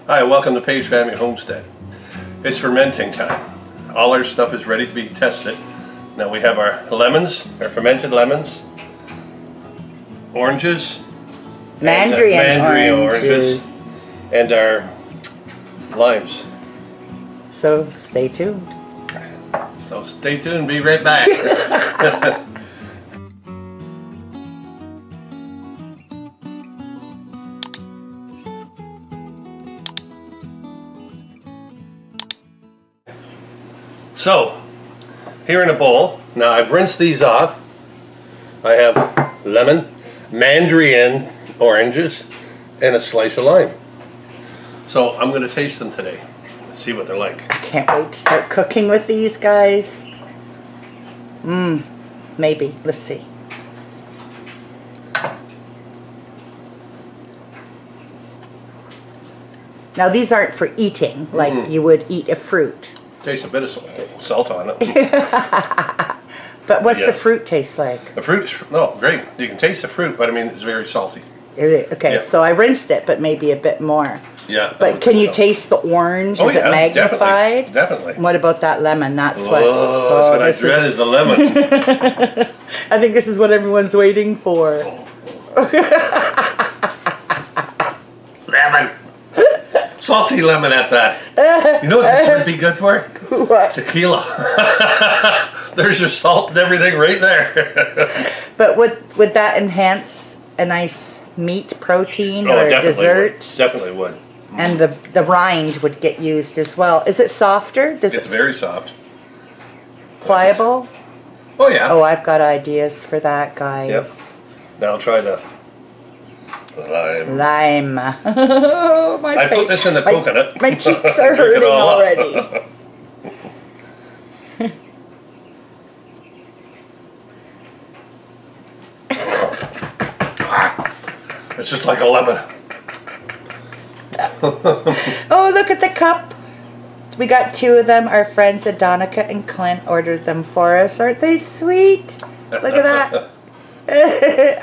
Hi, welcome to Paige Family Homestead. It's fermenting time. All our stuff is ready to be tested. Now we have our lemons, our fermented lemons, oranges, Mandarin oranges, and our limes. So stay tuned. So stay tuned, be right back. So, here in a bowl, now I've rinsed these off. I have lemon, mandarin oranges, and a slice of lime. So I'm going to taste them today and see what they're like. I can't wait to start cooking with these guys. Maybe. Let's see. Now these aren't for eating like you would eat a fruit. Tastes a bit of salt on it. But what's the fruit taste like? The fruit's, no, great. You can taste the fruit, but I mean, it's very salty. Is it? Okay, so I rinsed it, but maybe a bit more. Yeah. But can you taste the orange? Is it magnified? Definitely. What about that lemon? That's what. Oh, what I dread is the lemon. I think this is what everyone's waiting for. Lemon. Salty lemon at that. You know what this would be good for? What? Tequila. There's your salt and everything right there. But would that enhance a nice meat protein or dessert? Definitely would. And the rind would get used as well. Is it softer? It's very soft. Pliable? Oh yeah. Oh, I've got ideas for that, guys. Yep. Now I'll try the lime. Lime. Oh, I put this in the coconut. My cheeks are hurting already. It's just like a lemon. Oh, look at the cup. We got two of them. Our friends Adonica and Clint ordered them for us. Aren't they sweet? Look at that.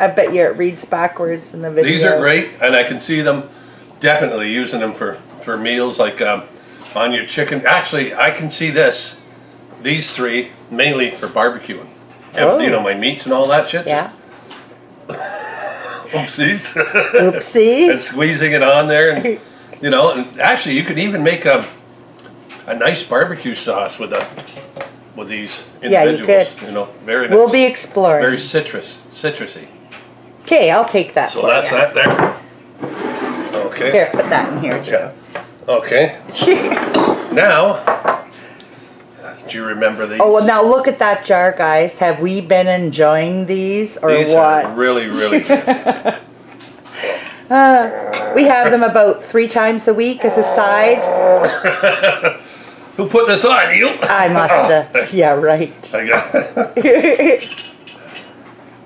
I bet you it reads backwards in the video. These are great, and I can see them definitely using them for meals like on your chicken. Actually, I can see these three mainly for barbecuing. Oh. You know, my meats and all that shit. Yeah. Oopsies. Oopsie. And squeezing it on there, and you know, and actually you could even make a nice barbecue sauce with these individuals. Yeah, you could. You know, very nice. We'll be exploring. Very citrusy. Okay, I'll take that. So that's that there. Okay. Here, put that in here too. Yeah. Okay. Now, do you remember these? Oh, well, now look at that jar, guys. Have we been enjoying these or these what? Are really, really good. We have them about 3 times a week as a side. Who put this on? You? I must have. Yeah, right. I got it.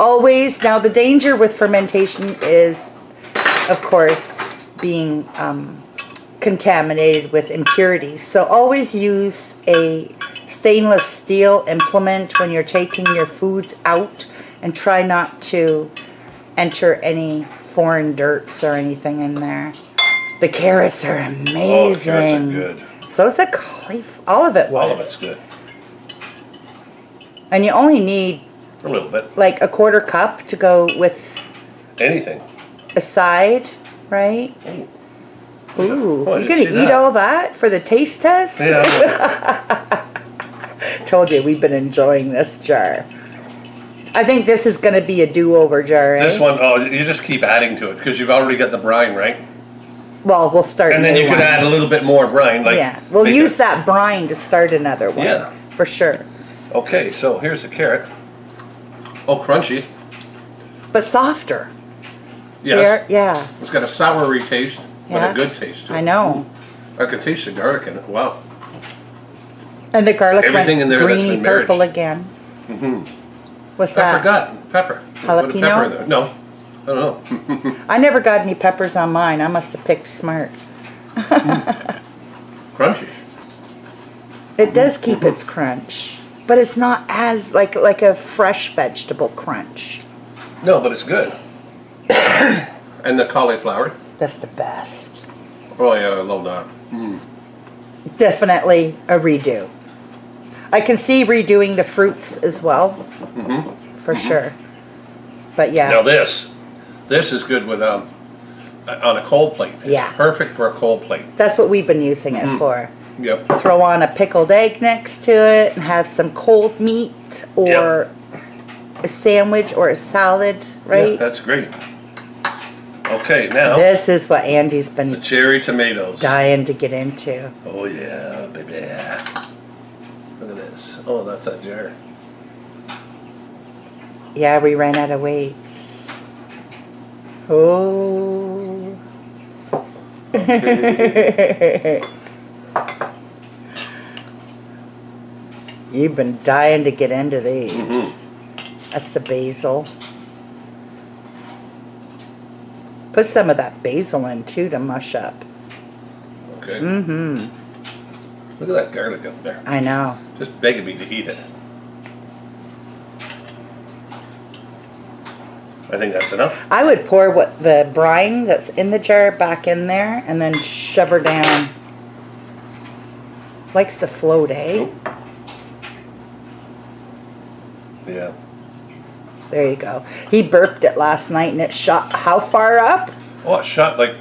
Always, now the danger with fermentation is, of course, being contaminated with impurities. So always use a stainless steel implement when you're taking your foods out, and try not to enter any foreign dirts or anything in there. The carrots are amazing. Oh, the carrots are good. So is the cauliflower. All of it was. All of it's good. And you only need a little bit, like a 1/4 cup to go with anything. A side, right? Ooh, you're gonna eat all that for the taste test? Yeah. Told you we've been enjoying this jar. I think this is gonna be a do-over jar, right? This one, oh, you just keep adding to it because you've already got the brine, right? Well, we'll start. And then you could add a little bit more brine, like yeah. We'll use that brine to start another one. Yeah, for sure. Okay, so here's the carrot. Oh, crunchy. But softer. Yes. Yeah. It's got a soury taste, but a good taste to it. I know. I can taste the garlic in it. Wow. And the garlic everything went in there greeny that's been purple married. Again. What's I that? forgot. Pepper. Jalapeno? Pepper in there. No. I don't know. I never got any peppers on mine. I must have picked smart. Crunchy. It does keep its crunch, but it's not as like a fresh vegetable crunch. No, but it's good. And the cauliflower. That's the best. Oh yeah, I love that. Definitely a redo. I can see redoing the fruits as well, for sure. But yeah. Now this is good with on a cold plate. It's perfect for a cold plate. That's what we've been using it for. Yep. Throw on a pickled egg next to it and have some cold meat or a sandwich or a salad, right? Yeah, that's great. Okay, now this is what Andy's been the cherry tomatoes. dying to get into. Oh yeah, baby. Look at this. Oh, that's that jar. Yeah, we ran out of weights. Oh. Okay. You've been dying to get into these. That's the basil. Put some of that basil in too to mush up. Okay. Look at that garlic up there. I know. Just begging me to eat it. I think that's enough. I would pour what the brine that's in the jar back in there and then shove her down. Likes to float, eh? Oh. Yeah. There you go. He burped it last night and it shot how far up? Oh, it shot like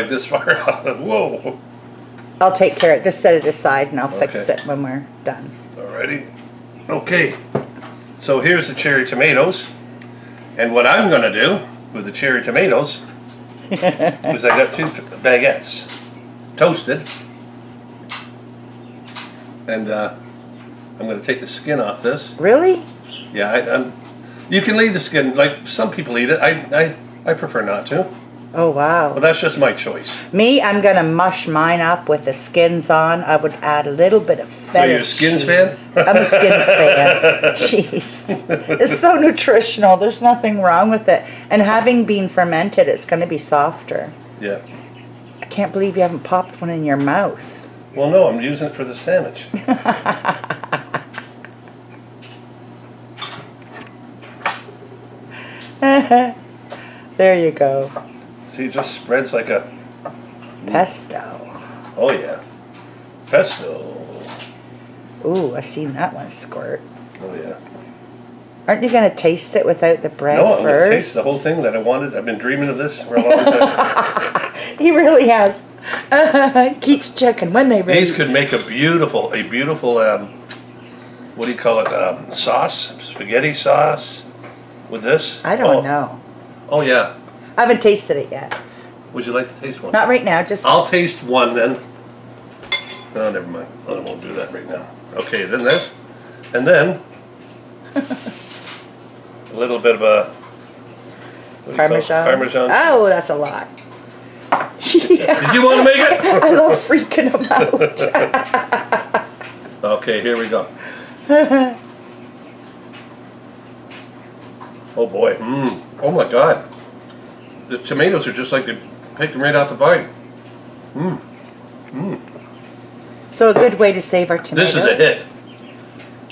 this far up. Whoa. I'll take care of it. Just set it aside and I'll fix it when we're done. Alrighty. Okay. So here's the cherry tomatoes. And what I'm going to do with the cherry tomatoes is I got 2 baguettes toasted. And I'm going to take the skin off this. Really? Yeah, you can leave the skin, like some people eat it. I prefer not to. Oh, wow. But that's just my choice. Me, I'm going to mush mine up with the skins on. I would add a little bit of feta So you're a skins fan? I'm a skins fan. Jeez. It's so nutritional. There's nothing wrong with it. And having been fermented, it's going to be softer. Yeah. I can't believe you haven't popped one in your mouth. Well, no, I'm using it for the sandwich. There you go. See, it just spreads like a... Pesto. Oh, yeah. Pesto. Ooh, I seen that one squirt. Oh, yeah. Aren't you going to taste it without the bread No, I'm first? going to taste the whole thing that I wanted. I've been dreaming of this for a long time. He really has. He keeps checking when they ready. These could make a beautiful, what do you call it, sauce? Spaghetti sauce with this? I don't know. Oh, yeah. I haven't tasted it yet. Would you like to taste one? Not right now, just... I'll taste one then. Oh, never mind. I won't do that right now. Okay, then this. And then a little bit of a... Parmesan. Parmesan. Oh, that's a lot. Yeah. Did you want to make it? I love freaking them out. Okay, here we go. Oh boy. Oh my God. The tomatoes are just like they picked them right out the vine. So a good way to save our tomatoes. This is a hit.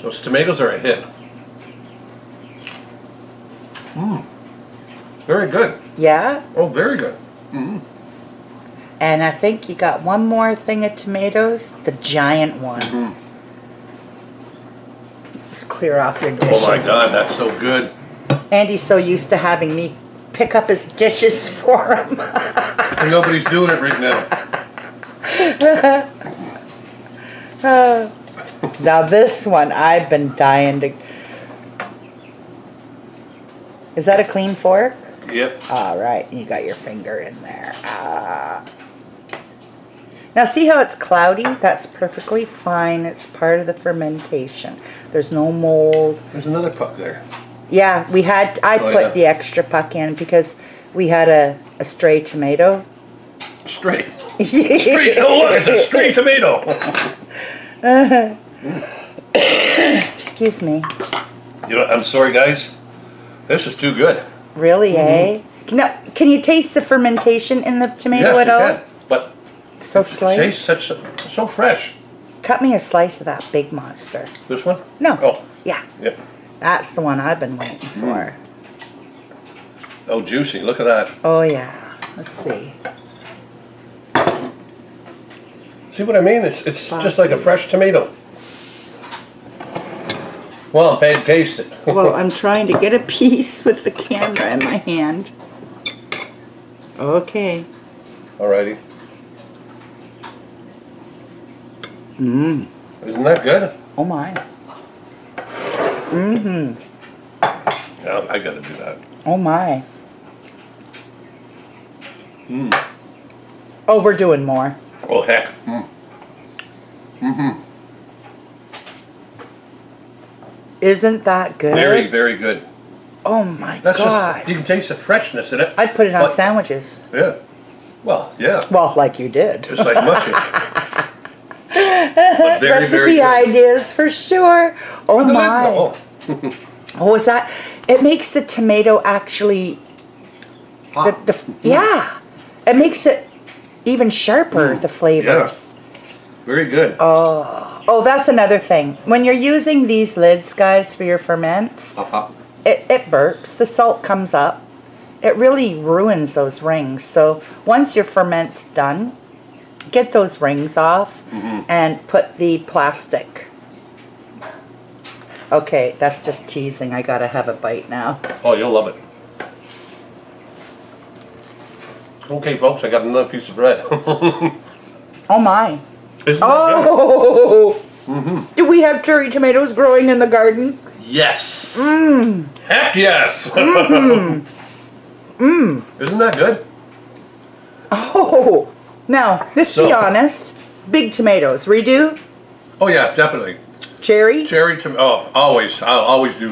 Those tomatoes are a hit. Very good. Yeah? Oh, very good. And I think you got one more thing of tomatoes. The giant one. Let's clear off your dishes. Oh my God, that's so good. Andy's so used to having me pick up his dishes for him. And nobody's doing it right now. Now this one, I've been dying to... Is that a clean fork? Yep. All right, you got your finger in there. Now see how it's cloudy? That's perfectly fine. It's part of the fermentation. There's no mold. There's another puck there. Yeah, we had. I put the extra puck in because we had a stray tomato. Stray. Stray. Oh look, it's a stray tomato. Excuse me. You know, I'm sorry, guys. This is too good. Really, eh? Now, can you taste the fermentation in the tomato at all? Yes, you can. But so it tastes so fresh. Cut me a slice of that big monster. This one? No. Oh. Yeah. Yep. That's the one I've been waiting for. Oh, juicy. Look at that. Oh, yeah. Let's see. See what I mean? It's just like a fresh tomato. Well, Paige, taste it. Well, I'm trying to get a piece with the camera in my hand. Okay. Alrighty. Mmm. Isn't that good? Oh my. Mm-hmm. Yeah, I gotta do that. Oh my. Mm. Oh, we're doing more. Oh heck. Mm. Mm-hmm. Isn't that good? Very, very good. Oh my That's God. just, you can taste the freshness in it. I'd put it on sandwiches. Yeah. Well, yeah. Well, like you did. Just like mushy. But very, Recipe very good. ideas for sure. Oh my. Oh, is that? It makes the tomato actually. Yeah. It makes it even sharper, the flavors. Yeah. Very good. Oh, that's another thing. When you're using these lids, guys, for your ferments, it burps. The salt comes up. It really ruins those rings. So once your ferment's done, get those rings off and put the plastic. Okay, that's just teasing. I gotta have a bite now. Oh, you'll love it. Okay, folks, I got another piece of bread. Oh my. Isn't that Oh! Do we have cherry tomatoes growing in the garden? good? Yes. Mmm. Heck yes. Mmm. Mmm. Isn't that good? Oh. Now, let's be honest. Big tomatoes. Redo? Oh yeah, definitely. Cherry? Cherry tomato. Oh, always. I'll always do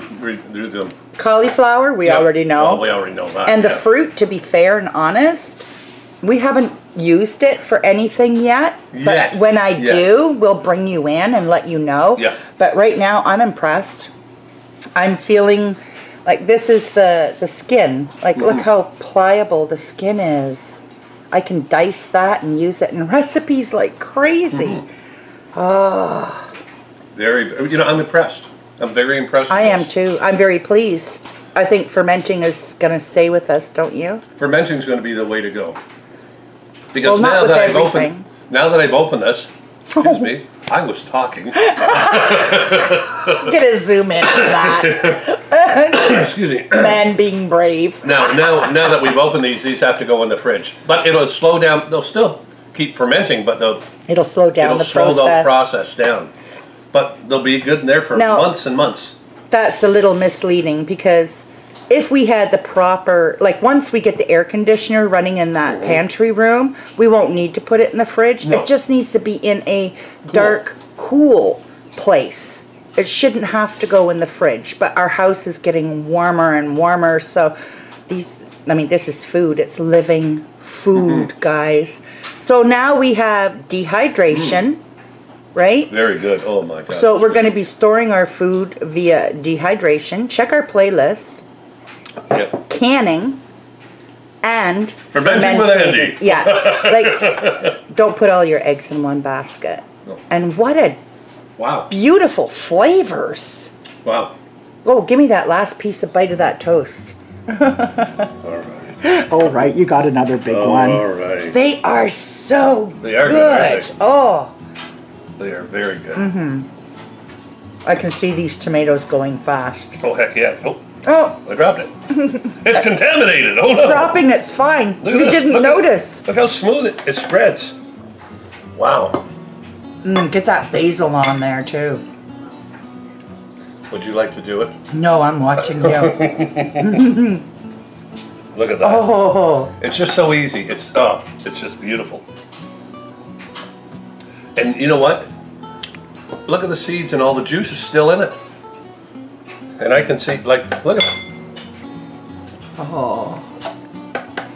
them. Cauliflower? We already know. Oh, we already know that. And the fruit, to be fair and honest, we haven't used it for anything yet. But when I do, we'll bring you in and let you know. Yeah. But right now, I'm impressed. I'm feeling like this is the skin. Like, look how pliable the skin is. I can dice that and use it in recipes like crazy. Oh. Very, you know, I'm impressed. I'm very impressed. I am too. I'm very pleased. I think fermenting is going to stay with us, don't you? Fermenting is going to be the way to go. Because well, now that I've opened this, excuse me, I was talking. Get a zoom in on that. Excuse me. Man being brave. Now that we've opened these have to go in the fridge. But it'll slow down. They'll still keep fermenting, but it'll slow down the process. It'll slow the process down. But they'll be good in there for months and months. That's a little misleading because if we had the proper, like once we get the air conditioner running in that pantry room, we won't need to put it in the fridge. No. It just needs to be in a dark, cool place. It shouldn't have to go in the fridge. But our house is getting warmer and warmer, so this is food. It's living food, guys. So now we have dehydration. Right? Very good. Oh my God. So we're going to be storing our food via dehydration. Check our playlist. Yep. Canning. And fermenting with Andy. Yeah. Like, don't put all your eggs in one basket. No. And what a beautiful flavors. Wow. Oh, give me that last piece of bite of that toast. All right. All right, you got another big one. All right. They are so they are good. Oh. They are very good. I can see these tomatoes going fast. Oh, heck yeah. Oh. I dropped it. It's contaminated. Oh, no. Dropping it's fine. You didn't notice. Look how smooth it spreads. Wow. Get that basil on there, too. Would you like to do it? No, I'm watching you. Look at that. Oh. It's just so easy. It's just beautiful. And you know what? Look at the seeds and all the juice is still in it. And I can see, like, look at them. Oh.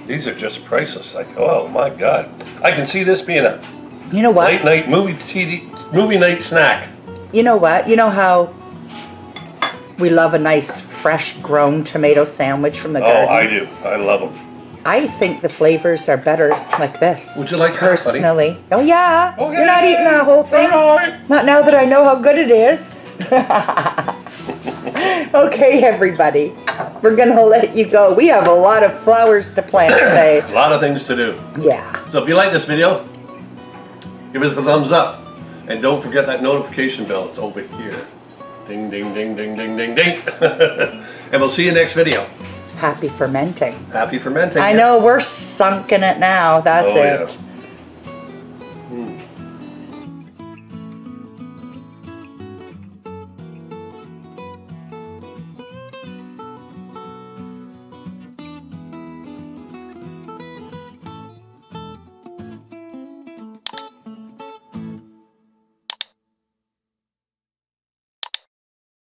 These are just priceless. Like, oh my God. I can see this being a late night movie night snack. You know what? You know how we love a nice fresh grown tomato sandwich from the garden? Oh, I do. I love them. I think the flavors are better like this. Would you like personally? That, oh yeah. Okay. You're not eating that whole thing. Right. Not now that I know how good it is. Okay, everybody. We're gonna let you go. We have a lot of flowers to plant today. A lot of things to do. Yeah. So if you like this video, give us a thumbs up. And don't forget that notification bell. It's over here. Ding, ding, ding, ding, ding, ding, ding. And we'll see you next video. Happy fermenting. Happy fermenting. I know, we're sunk in it now. That's it. Yeah.